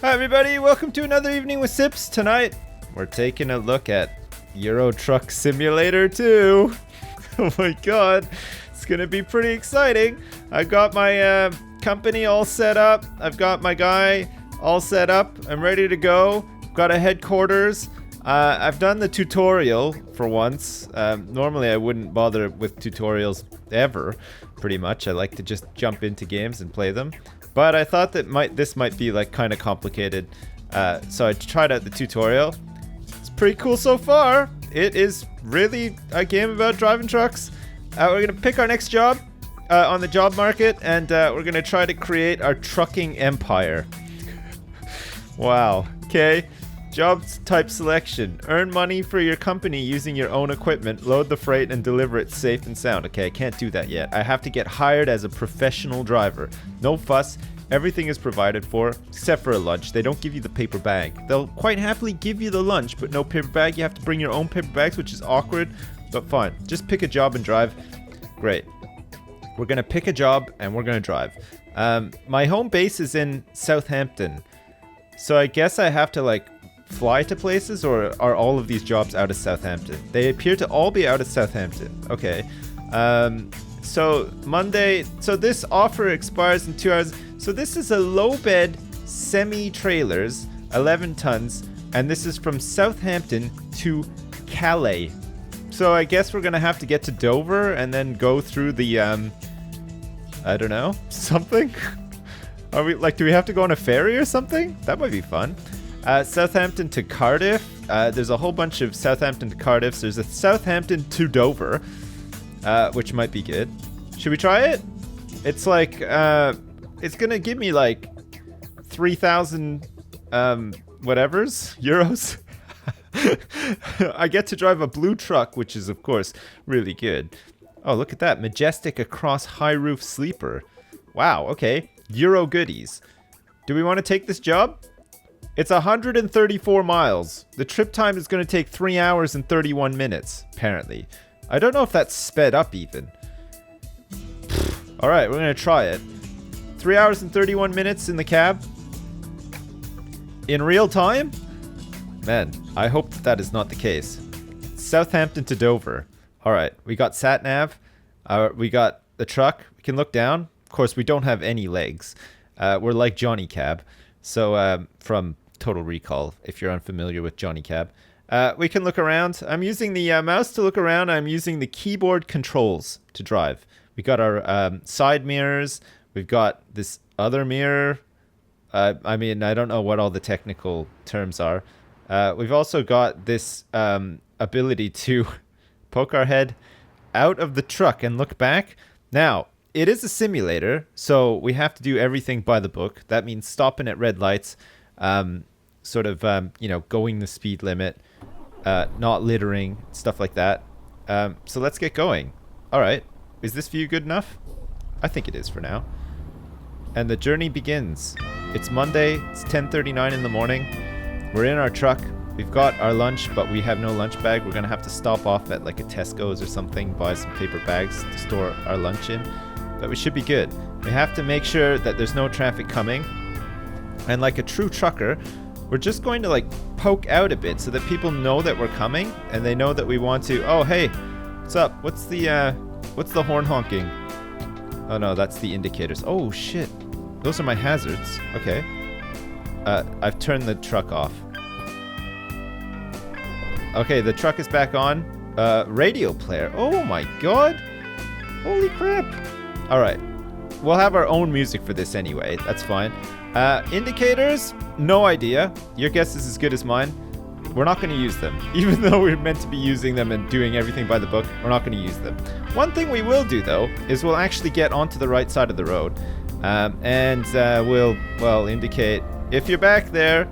Hi everybody, welcome to another evening with Sips. Tonight, we're taking a look at Euro Truck Simulator 2. Oh my god, it's gonna be pretty exciting. I've got my company all set up. I've got my guy all set up. I'm ready to go. Got a headquarters. I've done the tutorial for once. Normally I wouldn't bother with tutorials ever, pretty much. I like to just jump into games and play them. But I thought that this might be like kind of complicated. So I tried out the tutorial. It's pretty cool so far. It is really a game about driving trucks. We're going to pick our next job on the job market, and we're going to try to create our trucking empire. Wow. Okay. Job type selection. Earn money for your company using your own equipment. Load the freight and deliver it safe and sound. Okay, I can't do that yet. I have to get hired as a professional driver. No fuss. Everything is provided for, except for a lunch. They don't give you the paper bag. They'll quite happily give you the lunch, but no paper bag. You have to bring your own paper bags, which is awkward, but fine. Just pick a job and drive. Great. We're going to pick a job and we're going to drive. My home base is in Southampton. So I guess I have to like fly to places, or are all of these jobs out of Southampton? They appear to all be out of Southampton. Okay. So Monday, so this offer expires in 2 hours. So this is a low bed semi-trailers, 11 tons, and this is from Southampton to Calais. So I guess we're gonna have to get to Dover and then go through the, I don't know, something? Are we, like, do we have to go on a ferry or something? That might be fun. Southampton to Cardiff. There's a whole bunch of Southampton to Cardiff. There's a Southampton to Dover, which might be good. Should we try it? It's like, it's gonna give me like 3,000 whatevers euros. I get to drive a blue truck, which is of course really good. Oh, look at that. Majestic across high roof sleeper. Wow, okay. Euro goodies. Do we want to take this job? It's 134 miles. The trip time is going to take 3 hours and 31 minutes, apparently. I don't know if that's sped up even. Alright, we're going to try it. 3 hours and 31 minutes in the cab. In real time? Man, I hope that is not the case. Southampton to Dover. Alright, we got sat nav. We got the truck. We can look down. Of course, we don't have any legs. We're like Johnny Cab. So, from Total Recall, if you're unfamiliar with Johnny Cab. We can look around. I'm using the mouse to look around. I'm using the keyboard controls to drive. We got our side mirrors. We've got this other mirror. I mean, I don't know what all the technical terms are. We've also got this ability to poke our head out of the truck and look back. Now, it is a simulator, so we have to do everything by the book. That means stopping at red lights, sort of, going the speed limit, not littering, stuff like that. So let's get going. All right. Is this view good enough? I think it is for now. And the journey begins. It's Monday. It's 10:39 in the morning. We're in our truck. We've got our lunch, but we have no lunch bag. We're going to have to stop off at like a Tesco's or something, buy some paper bags to store our lunch in. But we should be good. We have to make sure that there's no traffic coming. And like a true trucker, we're just going to like poke out a bit so that people know that we're coming and they know that we want to. Oh, hey, what's up? What's the horn honking? Oh no, that's the indicators. Oh shit. Those are my hazards. Okay. I've turned the truck off. Okay, the truck is back on. Radio player. Oh my god. Holy crap. Alright. We'll have our own music for this anyway. That's fine. Indicators? No idea. Your guess is as good as mine. We're not going to use them. Even though we're meant to be using them and doing everything by the book, we're not going to use them. One thing we will do, though, is we'll actually get onto the right side of the road. And we'll indicate, if you're back there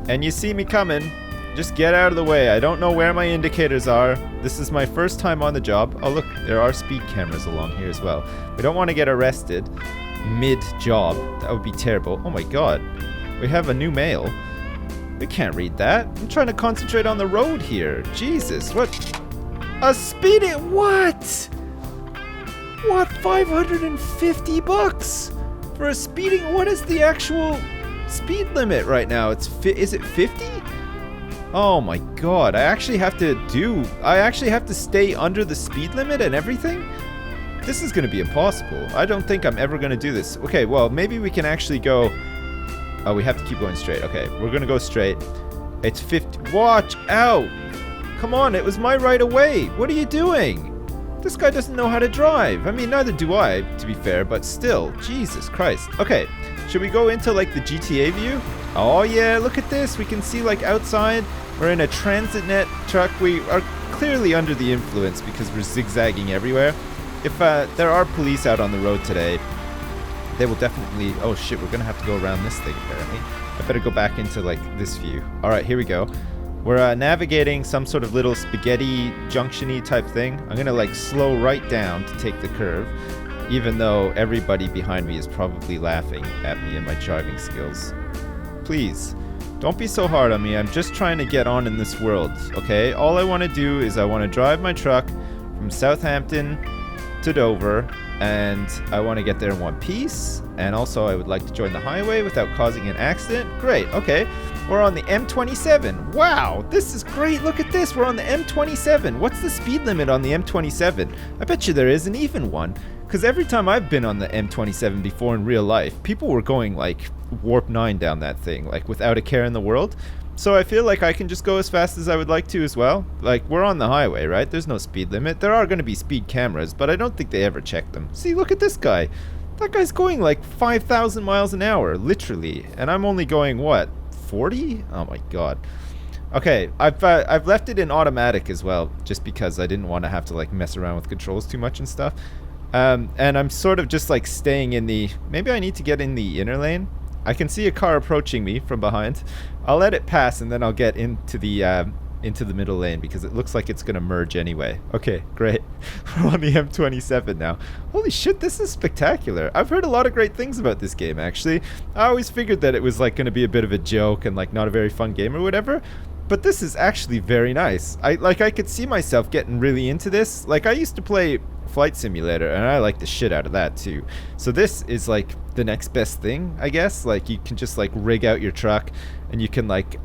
and you see me coming, just get out of the way. I don't know where my indicators are. This is my first time on the job. Oh, look, there are speed cameras along here as well. We don't want to get arrested mid-job. That would be terrible. Oh my god. We have a new mail. We can't read that. I'm trying to concentrate on the road here. Jesus, what? A speeding... What? What? $550 for a speeding... What is the actual speed limit right now. Is it 50? Oh my god, I actually have to stay under the speed limit and everything? This is gonna be impossible. I don't think I'm ever gonna do this. Okay, well, maybe we can actually go... Oh, we have to keep going straight. Okay, we're gonna go straight. It's 50... Watch out! Come on, it was my right of way. What are you doing? This guy doesn't know how to drive. I mean, neither do I, to be fair, but still. Jesus Christ. Okay, should we go into, like, the GTA view? Oh, yeah, look at this. We can see, like, outside. We're in a TransitNet truck. We are clearly under the influence because we're zigzagging everywhere. If there are police out on the road today, they will definitely... Oh, shit, we're going to have to go around this thing, apparently. I better go back into, like, this view. All right, here we go. We're navigating some sort of little spaghetti junction-y type thing. I'm going to, like, slow right down to take the curve, even though everybody behind me is probably laughing at me and my driving skills. Please, don't be so hard on me. I'm just trying to get on in this world, okay? All I want to do is I want to drive my truck from Southampton to Dover, and I want to get there in one piece, and also I would like to join the highway without causing an accident. Great, okay. We're on the M27. Wow, this is great. Look at this. We're on the M27. What's the speed limit on the M27? I bet you there is an even one, because every time I've been on the M27 before in real life, people were going like warp 9 down that thing, like without a care in the world. So I feel like I can just go as fast as I would like to as well. Like, we're on the highway, right? There's no speed limit. There are going to be speed cameras, but I don't think they ever check them. See, look at this guy. That guy's going like 5,000 miles an hour, literally. And I'm only going, what, 40? Oh my god. Okay, I've left it in automatic as well, just because I didn't want to have to like mess around with controls too much and stuff. And I'm sort of just like staying in the... Maybe I need to get in the inner lane. I can see a car approaching me from behind. I'll let it pass and then I'll get into the middle lane because it looks like it's gonna merge anyway. Okay, great. We're on the M27 now. Holy shit, this is spectacular. I've heard a lot of great things about this game, actually. I always figured that it was like gonna be a bit of a joke and like not a very fun game or whatever. But this is actually very nice. I could see myself getting really into this. Like, I used to play Flight Simulator, and I like the shit out of that too. So this is like the next best thing, I guess. Like, you can just like rig out your truck, and you can like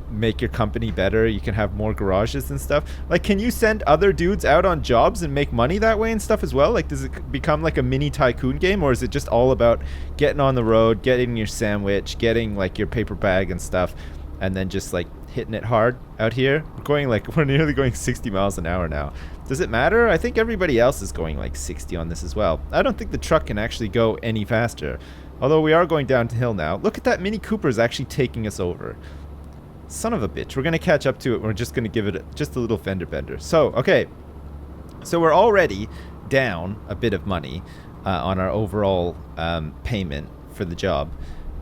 make your company better. You can have more garages and stuff. Like, can you send other dudes out on jobs and make money that way and stuff as well? Like, does it become like a mini tycoon game, or is it just all about getting on the road, getting your sandwich, getting like your paper bag and stuff, and then just like hitting it hard out here? We're nearly going 60 miles an hour now. Does it matter? I think everybody else is going like 60 on this as well. I don't think the truck can actually go any faster. Although we are going downhill now. Look at that, Mini Cooper is actually taking us over. Son of a bitch. We're going to catch up to it. We're just going to give it just a little fender bender. So, okay. So we're already down a bit of money on our overall payment for the job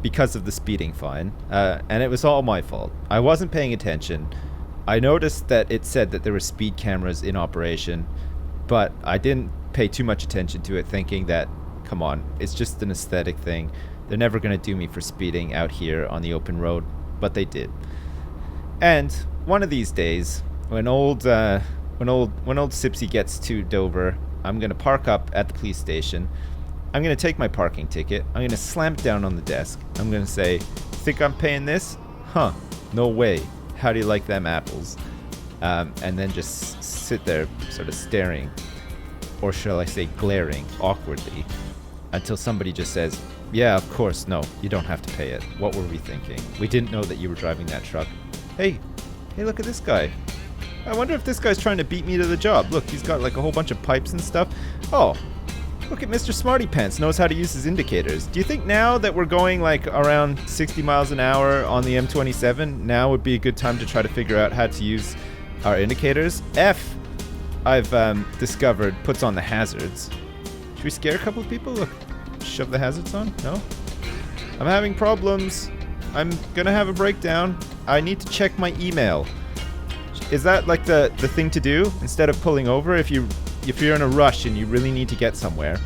because of the speeding fine. And it was all my fault. I wasn't paying attention. I noticed that it said that there were speed cameras in operation, but I didn't pay too much attention to it, thinking that, come on, it's just an aesthetic thing. They're never going to do me for speeding out here on the open road, but they did. And one of these days, when old Sipsy gets to Dover, I'm going to park up at the police station. I'm going to take my parking ticket. I'm going to slam it down on the desk. I'm going to say, think I'm paying this? Huh, no way. How do you like them apples? And then just sit there sort of staring, or shall I say glaring, awkwardly, until somebody just says, yeah, of course, no, you don't have to pay it. What were we thinking? We didn't know that you were driving that truck. Hey, look at this guy. I wonder if this guy's trying to beat me to the job. Look, he's got like a whole bunch of pipes and stuff. Oh, look at Mr. Smarty Pants, knows how to use his indicators. Do you think now that we're going like around 60 miles an hour on the M27, now would be a good time to try to figure out how to use our indicators? F, I've discovered, puts on the hazards. Should we scare a couple of people? Look, shove the hazards on? No? I'm having problems. I'm gonna have a breakdown. I need to check my email. Is that like the thing to do instead of pulling over? If you're in a rush and you really need to get somewhere,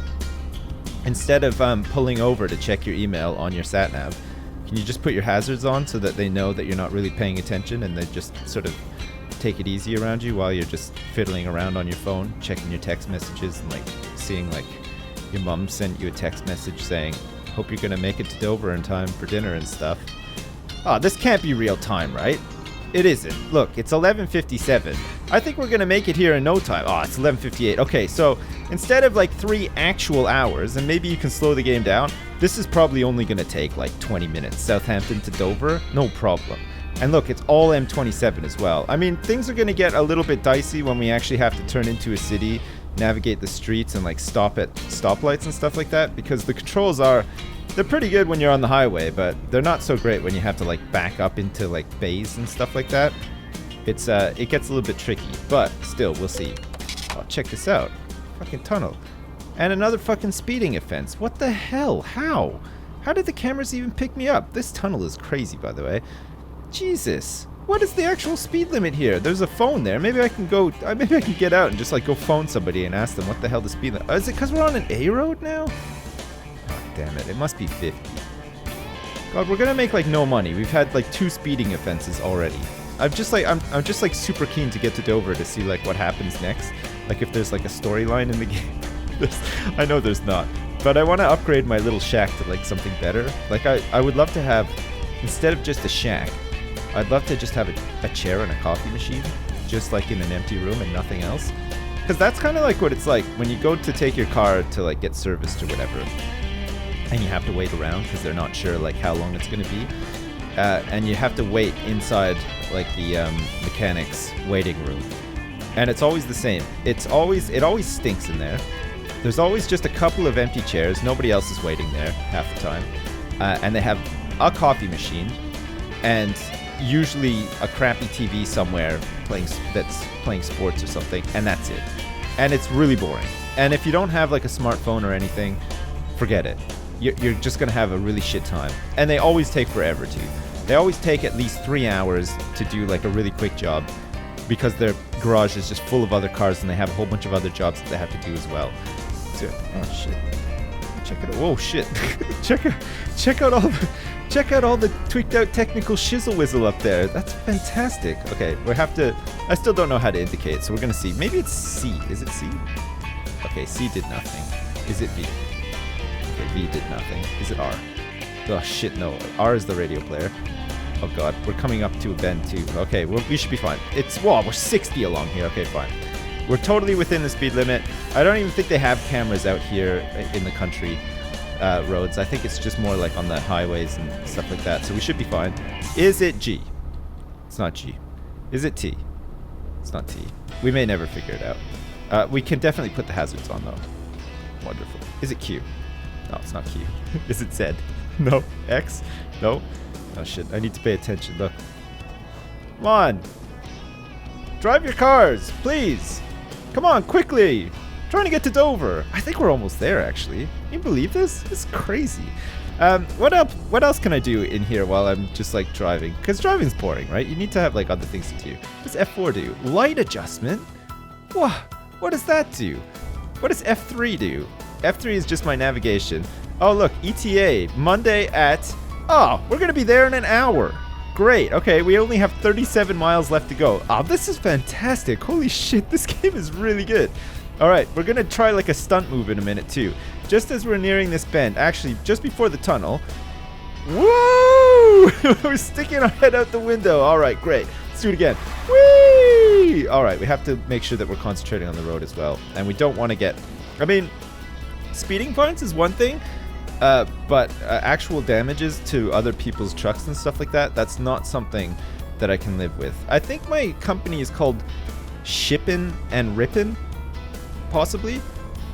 instead of pulling over to check your email on your sat nav, can you just put your hazards on so that they know that you're not really paying attention, and they just sort of take it easy around you while you're just fiddling around on your phone, checking your text messages, and like seeing like your mom sent you a text message saying, Hope you're gonna make it to Dover in time for dinner and stuff. Oh, this can't be real time, right? It isn't. Look, it's 11:57. I think we're gonna make it here in no time. Oh, it's 11:58. Okay, so instead of like 3 actual hours, and maybe you can slow the game down, this is probably only gonna take like 20 minutes. Southampton to Dover, no problem. And look, it's all M27 as well. I mean, things are gonna get a little bit dicey when we actually have to turn into a city, navigate the streets, and like stop at stoplights and stuff like that, because the controls they're pretty good when you're on the highway, but they're not so great when you have to like back up into like bays and stuff like that. It gets a little bit tricky, but still, we'll see. Oh, check this out. Fucking tunnel. And another fucking speeding offense. What the hell? How? How did the cameras even pick me up? This tunnel is crazy, by the way. Jesus. What is the actual speed limit here? There's a phone there. Maybe I can go, maybe I can get out and just like go phone somebody and ask them what the hell the speed limit. Is it because we're on an A road now? Damn it, it must be 50. God, we're gonna make like no money. We've had like 2 speeding offenses already. I'm just like super keen to get to Dover to see like what happens next. Like if there's like a storyline in the game. I know there's not. But I want to upgrade my little shack to like something better. Like I would love to have, instead of just a shack, I'd love to just have a chair and a coffee machine. Just like in an empty room and nothing else. Because that's kind of like what it's like when you go to take your car to like get serviced or whatever. And you have to wait around because they're not sure like how long it's going to be. And you have to wait inside like the mechanic's waiting room. And it's always the same. It always stinks in there. There's always just a couple of empty chairs. Nobody else is waiting there half the time. And they have a coffee machine and usually a crappy TV somewhere that's playing sports or something. And that's it. And it's really boring. And if you don't have like a smartphone or anything, forget it. You're just going to have a really shit time. And they always take forever too. They always take at least 3 hours to do like a really quick job because their garage is just full of other cars and they have a whole bunch of other jobs that they have to do as well. So, oh shit. Check it out. Whoa, shit. check out all the tweaked out technical shizzle whizzle up there. That's fantastic. Okay, I still don't know how to indicate, so we're going to see. Maybe it's C. Is it C? Okay, C did nothing. Is it B? Okay, V did nothing. Is it R? Oh shit, no. R is the radio player. Oh god, we're coming up to a bend too. Okay, we should be fine. We're 60 along here. Okay, fine. We're totally within the speed limit. I don't even think they have cameras out here in the country roads. I think it's just more like on the highways and stuff like that. So we should be fine. Is it G? It's not G. Is it T? It's not T. We may never figure it out. We can definitely put the hazards on though. Wonderful. Is it Q? No, it's not Q. Is it Z? No. X? No. Oh shit, I need to pay attention. Look. Come on. Drive your cars, please. Come on, quickly. I'm trying to get to Dover. I think we're almost there, actually. Can you believe this? It's crazy. What else can I do in here while I'm just like driving? Because driving's boring, right? You need to have like other things to do. What does F4 do? Light adjustment? What does that do? What does F3 do? F3 is just my navigation. Oh, look, ETA, Monday at... Oh, we're going to be there in an hour. Great. Okay, we only have 37 miles left to go. Oh, this is fantastic. Holy shit, this game is really good. All right, we're going to try like a stunt move in a minute, too. Just as we're nearing this bend, actually, just before the tunnel. Woo! We're sticking our head out the window. All right, great. Let's do it again. Whee! All right, we have to make sure that we're concentrating on the road as well. And we don't want to get... I mean... Speeding fines is one thing, but actual damages to other people's trucks and stuff like that, that's not something that I can live with. I think my company is called Shippin' and Rippin', possibly.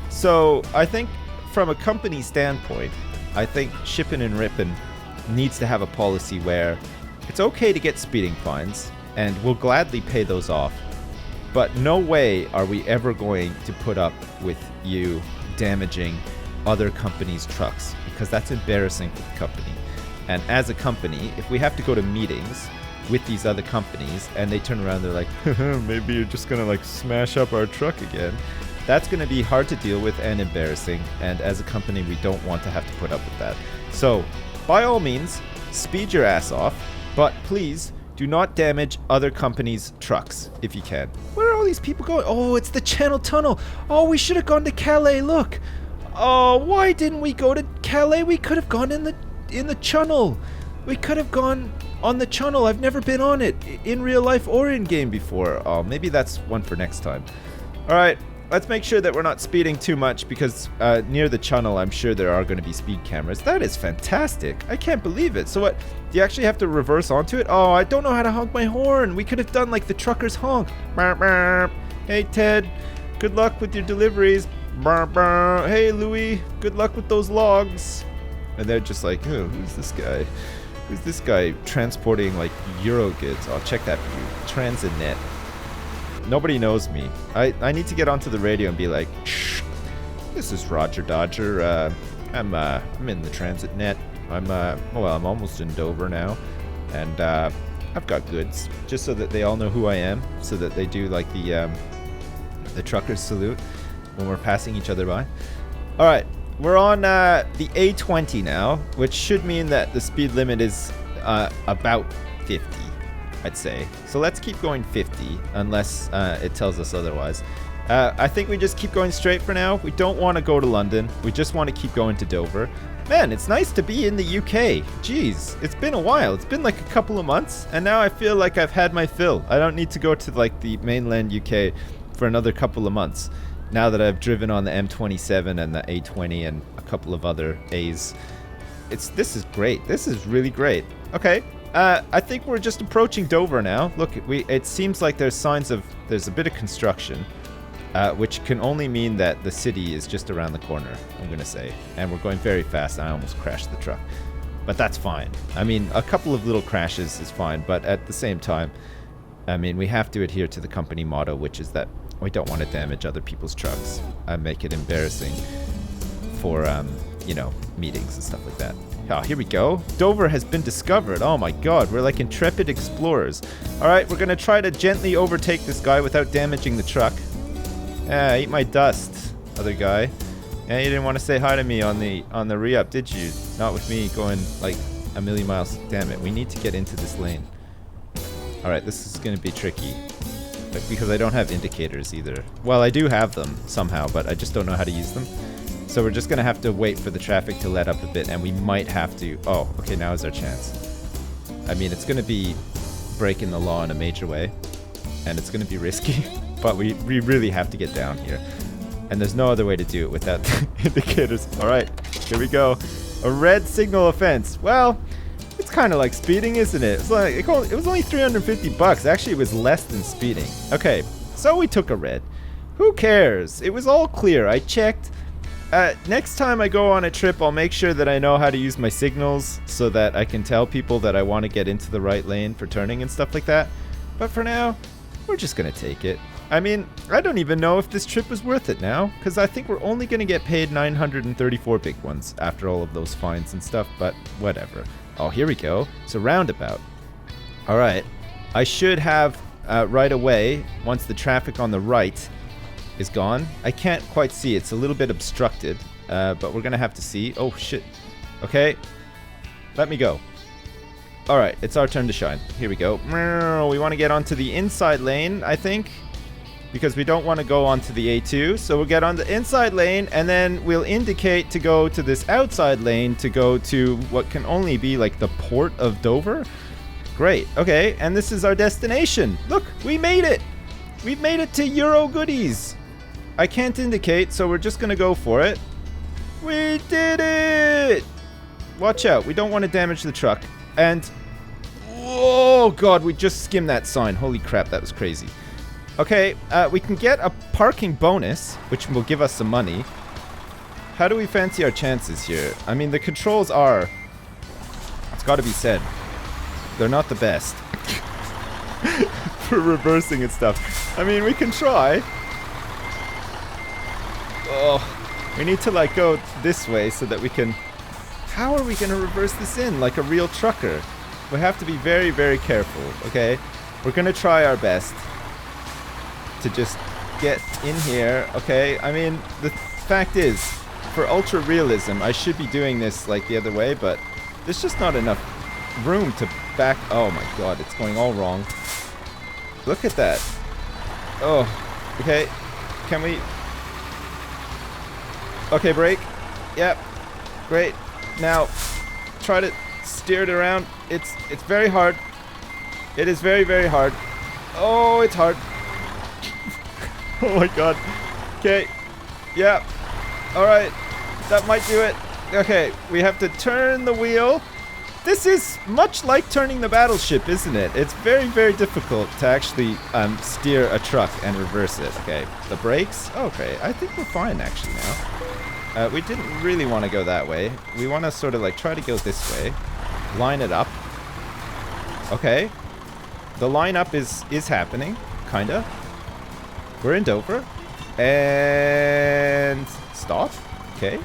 So I think from a company standpoint, I think Shippin' and Rippin' needs to have a policy where it's okay to get speeding fines, and we'll gladly pay those off. But no way are we ever going to put up with you damaging other companies' trucks, because that's embarrassing for the company. And as a company, if we have to go to meetings with these other companies and they turn around, they're like, maybe you're just gonna like smash up our truck again, that's gonna be hard to deal with and embarrassing. And as a company, we don't want to have to put up with that. So by all means, speed your ass off, but please do not damage other companies' trucks if you can. Where are all these people going? Oh, it's the Channel Tunnel. Oh, we should have gone to Calais. Look. Oh, why didn't we go to Calais? We could have gone in the channel. We could have gone on the channel. I've never been on it in real life or in game before. Oh, maybe that's one for next time. All right, let's make sure that we're not speeding too much because near the channel, I'm sure there are going to be speed cameras. That is fantastic. I can't believe it. So what, do you actually have to reverse onto it? Oh, I don't know how to honk my horn. We could have done like the trucker's honk. Burp, burp. Hey, Ted, good luck with your deliveries. Burp, burp. Hey, Louie, good luck with those logs. And they're just like, oh, who's this guy? Who's this guy transporting like Euro goods? I'll check that for you. Transinet. Nobody knows me. I need to get onto the radio and be like, shh, this is Roger Dodger. I'm in the Transitnet. I'm almost in Dover now, and I've got goods. Just so that they all know who I am, so that they do like the truckers salute when we're passing each other by. All right. We're on the A20 now, which should mean that the speed limit is about 50, I'd say. So let's keep going 50, unless it tells us otherwise. I think we just keep going straight for now. We don't want to go to London. We just want to keep going to Dover. Man, it's nice to be in the UK. Jeez, it's been a while. It's been like a couple of months, and now I feel like I've had my fill. I don't need to go to like the mainland UK for another couple of months. Now that I've driven on the M27 and the A20 and a couple of other A's, this is great. This is really great. Okay, I think we're just approaching Dover now. Look, it seems like there's a bit of construction, which can only mean that the city is just around the corner, I'm gonna say. And we're going very fast. I almost crashed the truck, but that's fine. I mean, a couple of little crashes is fine, but at the same time, I mean, we have to adhere to the company motto, which is that we don't want to damage other people's trucks and make it embarrassing for, meetings and stuff like that. Oh, here we go. Dover has been discovered. Oh my god, we're like intrepid explorers. All right, we're going to try to gently overtake this guy without damaging the truck. Eat my dust, other guy. Yeah, you didn't want to say hi to me on the re-up, did you? Not with me going like a million miles. Damn it, we need to get into this lane. All right, this is going to be tricky. Because I don't have indicators either. Well, I do have them somehow, but I just don't know how to use them. So we're just going to have to wait for the traffic to let up a bit, and we might have to... Oh, okay, now is our chance. I mean, it's going to be breaking the law in a major way, and it's going to be risky, but we really have to get down here. And there's no other way to do it without indicators. All right, here we go. A red signal offense. Well... It's kind of like speeding, isn't it? It's like it was only $350. Actually, it was less than speeding. Okay, so we took a red. Who cares? It was all clear. I checked. Next time I go on a trip, I'll make sure that I know how to use my signals so that I can tell people that I want to get into the right lane for turning and stuff like that. But for now, we're just going to take it. I mean, I don't even know if this trip was worth it now, because I think we're only going to get paid 934 big ones after all of those fines and stuff, but whatever. Oh, here we go. It's a roundabout. All right. I should have right away, once the traffic on the right is gone. I can't quite see. It's a little bit obstructed, but we're going to have to see. Oh, shit. Okay. Let me go. All right. It's our turn to shine. Here we go. We want to get onto the inside lane, I think, because we don't want to go onto the A2. So we'll get on the inside lane, and then we'll indicate to go to this outside lane to go to what can only be like the port of Dover. Great. Okay, and this is our destination. Look, we made it. We've made it to Euro Goodies. I can't indicate, so we're just going to go for it. We did it. Watch out. We don't want to damage the truck. And, oh god, we just skimmed that sign. Holy crap, that was crazy. Okay, we can get a parking bonus, which will give us some money. How do we fancy our chances here? I mean, the controls are, it's got to be said, they're not the best for reversing and stuff. I mean, we can try. Oh, we need to like go this way so that we can... How are we going to reverse this in like a real trucker? We have to be very, very careful, okay? We're going to try our best to just get in here, okay? I mean, the fact is, for ultra realism, I should be doing this like the other way, but there's just not enough room to back. Oh my god, it's going all wrong. Look at that. Oh, okay. Can we... Okay, brake. Yep. Great. Now, try to steer it around. It's very hard. It is very, very hard. Oh, it's hard. Oh my god. Okay. Yeah. Alright. That might do it. Okay, we have to turn the wheel. This is much like turning the battleship, isn't it? It's very, very difficult to actually steer a truck and reverse it. Okay, the brakes. Okay, I think we're fine actually now. We didn't really want to go that way. We want to sort of like try to go this way. Line it up. Okay. The line up is happening, kinda. We're in Dover. And stop. Okay.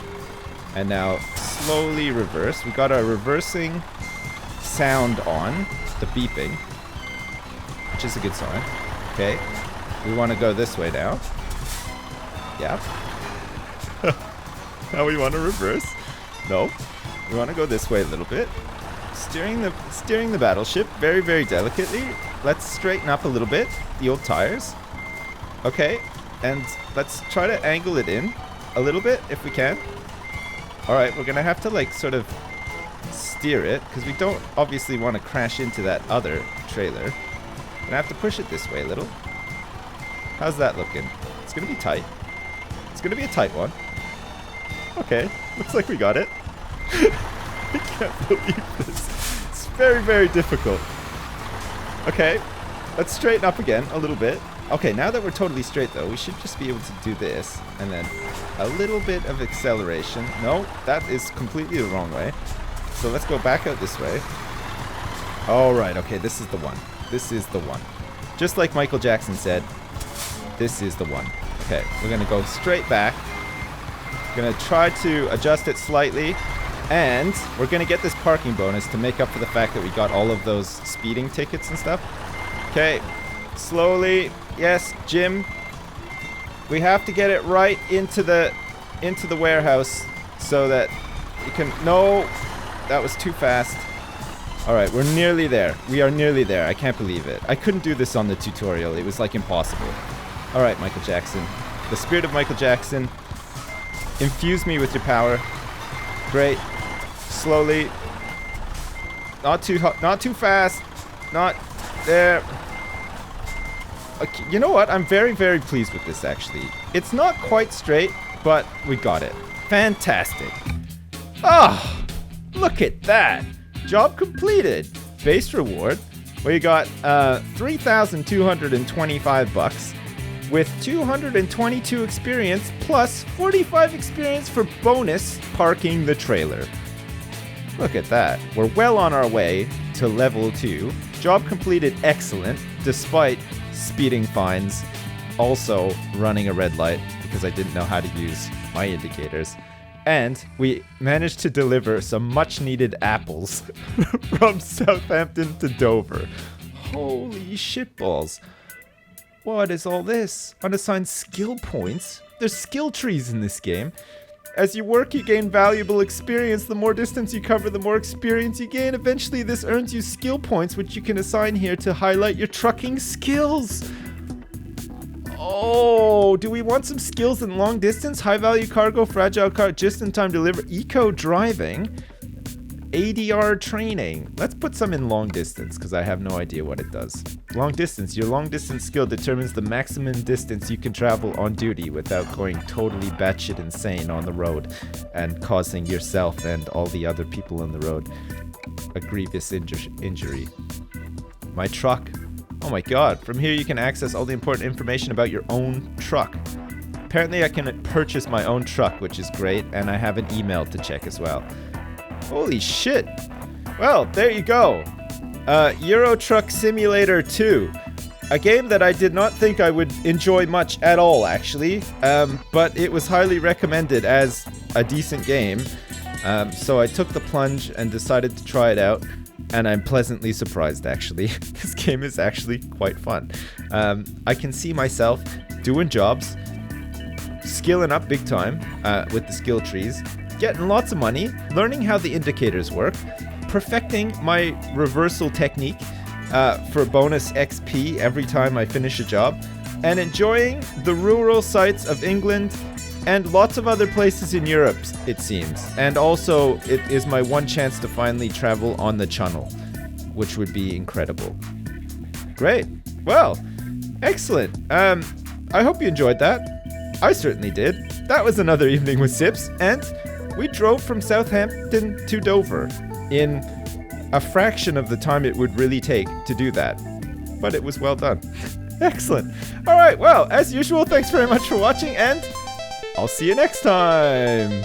And now slowly reverse. We got our reversing sound on, the beeping, which is a good sign. Okay. We want to go this way now. Yeah. Now we want to reverse. No. We want to go this way a little bit. Steering the battleship very, very delicately. Let's straighten up a little bit. The old tires. Okay. And let's try to angle it in a little bit if we can. Alright, we're gonna have to like sort of steer it because we don't obviously want to crash into that other trailer. Gonna have to push it this way a little. How's that looking? It's gonna be tight. It's gonna be a tight one. Okay, looks like we got it. I can't believe this. It's very, very difficult. Okay, let's straighten up again a little bit. Okay, now that we're totally straight though, we should just be able to do this and then a little bit of acceleration. No, that is completely the wrong way. So let's go back out this way. All right, okay, this is the one. This is the one. Just like Michael Jackson said, this is the one. Okay, we're gonna go straight back. Gonna try to adjust it slightly, and we're gonna get this parking bonus to make up for the fact that we got all of those speeding tickets and stuff. Okay, slowly. Yes, Jim. We have to get it right into the warehouse so that you can. No, that was too fast. All right, we're nearly there. We are nearly there. I can't believe it. I couldn't do this on the tutorial. It was like impossible. All right, Michael Jackson. The spirit of Michael Jackson. Infuse me with your power. Great. Slowly. Not too fast. Not there. Okay, you know what? I'm very, very pleased with this, actually. It's not quite straight, but we got it. Fantastic. Ah, look at that. Job completed. Base reward. We got 3,225 bucks with 222 experience plus 45 experience for bonus parking the trailer. Look at that. We're well on our way to level 2. Job completed excellent, despite speeding fines, also running a red light because I didn't know how to use my indicators, and we managed to deliver some much needed apples from Southampton to Dover. Holy shitballs. What is all this? Unassigned skill points? There's skill trees in this game. As you work, you gain valuable experience. The more distance you cover, the more experience you gain. Eventually, this earns you skill points, which you can assign here to highlight your trucking skills. Oh, do we want some skills in long distance? High value cargo, fragile car, just in time deliver, eco driving, ADR training. Let's put some in long distance because I have no idea what it does. Long distance. Your long distance skill determines the maximum distance you can travel on duty without going totally batshit insane on the road and causing yourself and all the other people on the road a grievous injury. My truck. Oh my god. From here you can access all the important information about your own truck. Apparently I can purchase my own truck, which is great, and I have an email to check as well. Holy shit. Well, there you go. Euro Truck Simulator 2. A game that I did not think I would enjoy much at all, actually. But it was highly recommended as a decent game. So I took the plunge and decided to try it out. And I'm pleasantly surprised, actually. This game is actually quite fun. I can see myself doing jobs, skilling up big time with the skill trees, getting lots of money, learning how the indicators work, perfecting my reversal technique for bonus XP every time I finish a job, and enjoying the rural sights of England and lots of other places in Europe, it seems. And also, it is my one chance to finally travel on the channel, which would be incredible. Great. Well, excellent. I hope you enjoyed that. I certainly did. That was another evening with Sips, and we drove from Southampton to Dover in a fraction of the time it would really take to do that. But it was well done. Excellent. All right, well, as usual, thanks very much for watching, and I'll see you next time.